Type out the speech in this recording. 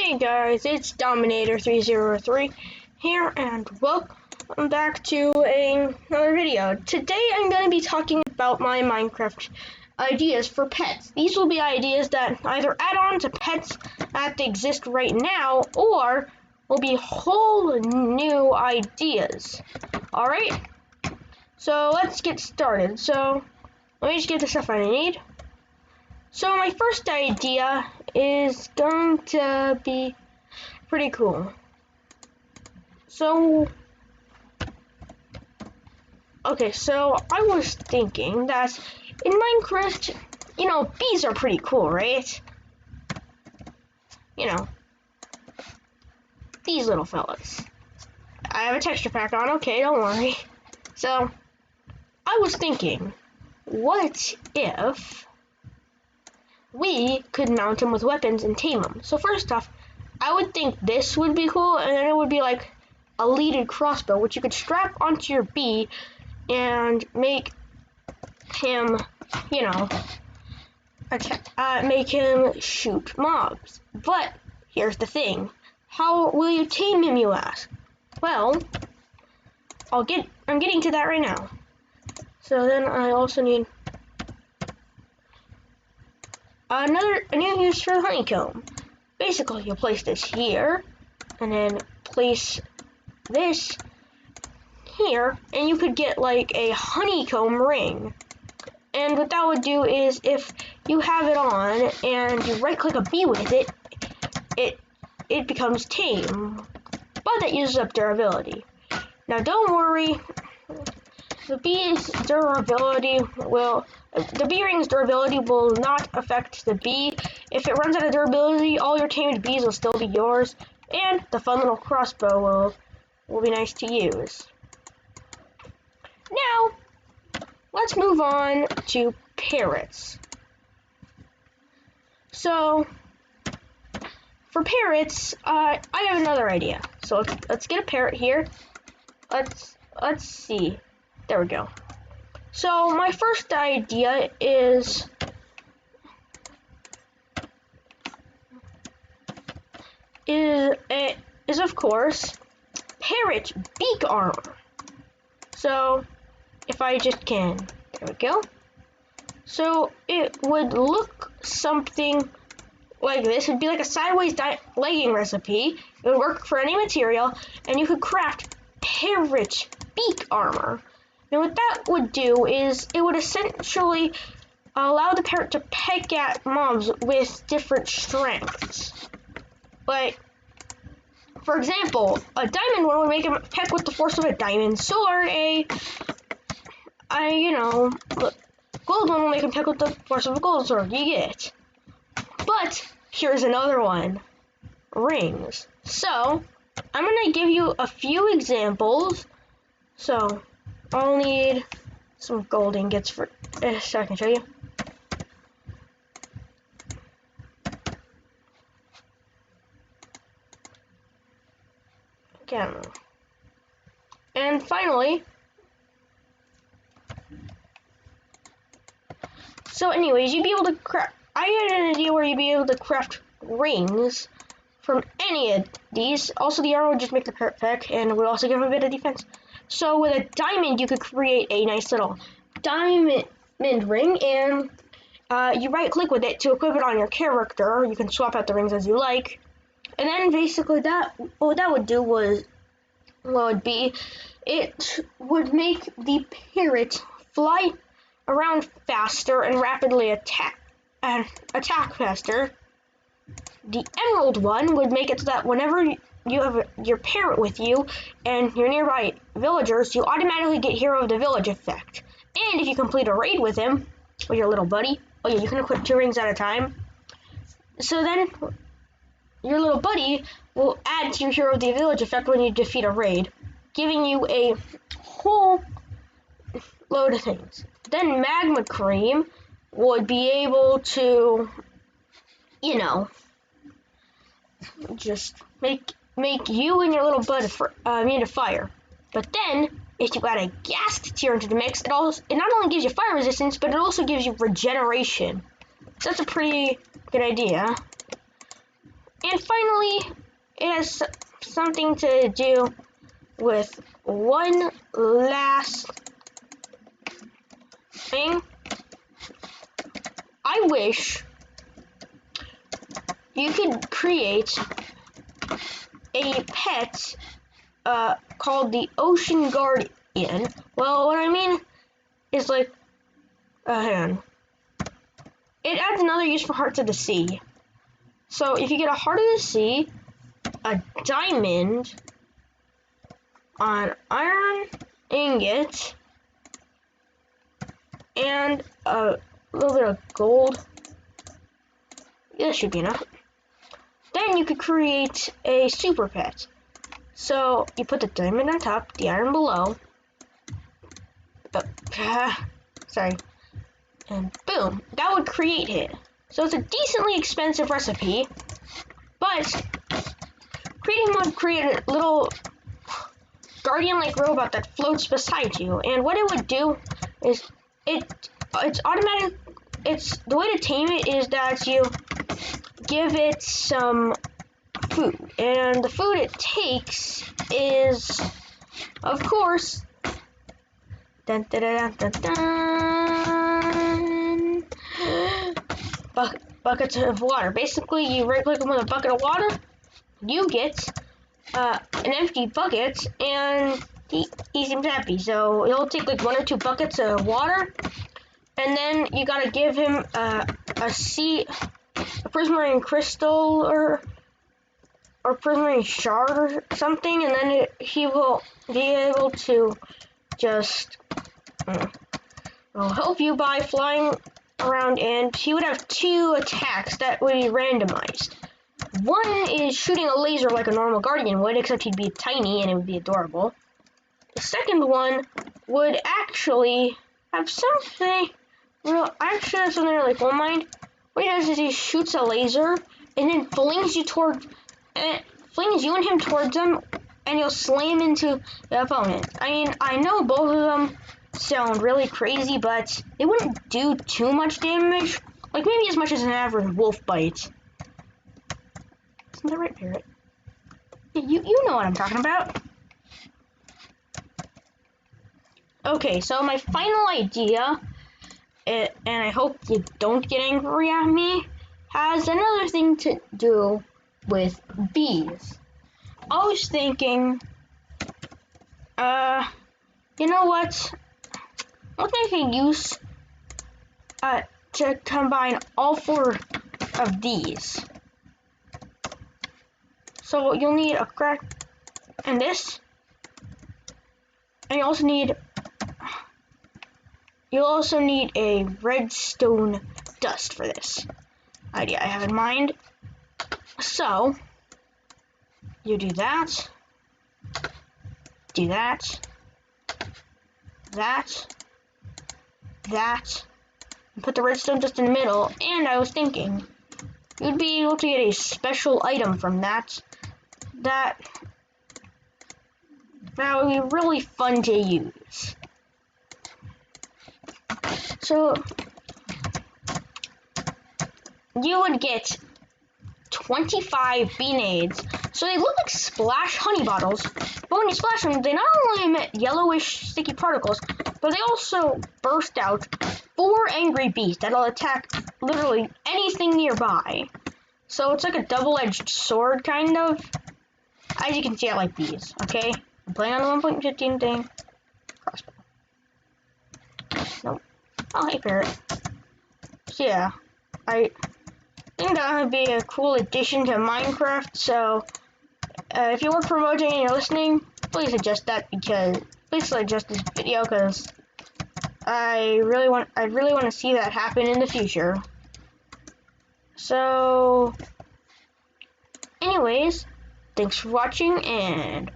Hey guys, it's Dominator303 here, and welcome back to another video. Today I'm going to be talking about my Minecraft ideas for pets. These will be ideas that either add on to pets that exist right now, or will be whole new ideas. Alright, so let's get started. So, let me just get the stuff I need. So my first idea is going to be pretty cool. So, okay, so I was thinking that in Minecraft, you know, bees are pretty cool, right? You know, these little fellas. I have a texture pack on, okay, don't worry. So, I was thinking, what if we could mount them with weapons and tame them? So first off, I would think this would be cool, and then it would be like a leaded crossbow, which you could strap onto your bee and make him, you know, make him shoot mobs. But here's the thing: how will you tame him, you ask? Well, I'm getting to that right now. So then I also need a new use for the honeycomb. Basically, you'll place this here, and then place this here, and you could get like a honeycomb ring. And what that would do is, if you have it on and you right-click a bee with it, it becomes tame, but that uses up durability. Now, don't worry. The bee ring's durability will not affect the bee. If it runs out of durability, all your tamed bees will still be yours, and the fun little crossbow will be nice to use. Now, let's move on to parrots. So, for parrots, I have another idea. So let's get a parrot here. Let's see. There we go. So my first idea is of course parrot beak armor. So if I just can, there we go. So it would look something like this. It'd be like a sideways legging recipe. It would work for any material, and you could craft parrot beak armor. Now what that would do is it would essentially allow the parrot to peck at mobs with different strengths. Like, for example, a diamond one would make him peck with the force of a diamond sword. Gold one will make him peck with the force of a gold sword. You get it. But here's another one: rings. So I'm gonna give you a few examples. So I'll need some gold ingots so I can show you. Okay, I don't know. And finally, so anyways, you'd be able to craft. I had an idea where you'd be able to craft rings from any of these. Also, the armor would just make the parrot peck, and would also give him a bit of defense. So with a diamond, you could create a nice little diamond ring, and you right-click with it to equip it on your character. You can swap out the rings as you like, and then basically what that would do was, it would make the parrot fly around faster and rapidly attack faster. The emerald one would make it so that whenever you have your parrot with you and your nearby villagers, you automatically get Hero of the Village effect. And if you complete a raid with him, or your little buddy, you can equip 2 rings at a time. So then your little buddy will add to your Hero of the Village effect when you defeat a raid, giving you a whole load of things. Then Magma Cream would be able to, you know, just make you and your little bud immune to fire. But then, if you add a Ghast tier into the mix, it not only gives you fire resistance, but it also gives you regeneration. So that's a pretty good idea. And And finally, it has something to do with one last thing. I wish you could create a pet called the Ocean Guardian. Well, what I mean is like, hang on. It adds another use for Hearts of the Sea. So if you get a Heart of the Sea, a diamond, an iron ingot, and a little bit of gold, this should be enough. Then you could create a super pet. So you put the diamond on top, the iron below, sorry, and boom, that would create it. So it's a decently expensive recipe, but creating would create a little guardian-like robot that floats beside you. And what it would do is it's automatic. It's the way to tame it is that you give it some food, and the food it takes is, of course, dun, dun, dun, dun, dun, buckets of water. Basically, you right-click them with a bucket of water, you get an empty bucket, and he seems happy. So it'll take like 1 or 2 buckets of water, and then you gotta give him a prismarine crystal or prismarine shard or something, and then he will be able to just will help you by flying around, and he would have 2 attacks that would be randomized. One is shooting a laser like a normal guardian would, except he'd be tiny and it would be adorable. The second one would actually have something really cool in mind. What he does is he shoots a laser and then flings you and him towards him, and you'll slam into the opponent. I mean, I know both of them sound really crazy, but they wouldn't do too much damage. Like maybe as much as an average wolf bite. Isn't that right, Parrot? You know what I'm talking about. Okay, so my final idea, and I hope you don't get angry at me, has another thing to do with bees. I was thinking, you know what? Let's make a use to combine all 4 of these. So you'll need a crack and this, and you'll also need a redstone dust for this idea I have in mind. So you do that, and put the redstone just in the middle. And I was thinking you'd be able to get a special item from that would be really fun to use. So you would get 25 bee nades. So they look like splash honey bottles, but when you splash them, they not only emit yellowish sticky particles, but they also burst out 4 angry bees that'll attack literally anything nearby. So it's like a double-edged sword, kind of. As you can see, I like bees, okay? I'm playing on the 1.15 thing. Crossbow. Nope. Oh, hey, Parrot. So yeah, I think that would be a cool addition to Minecraft, so if you work for Mojang and you're listening, please adjust this video, because I really want to see that happen in the future. So anyways, thanks for watching, and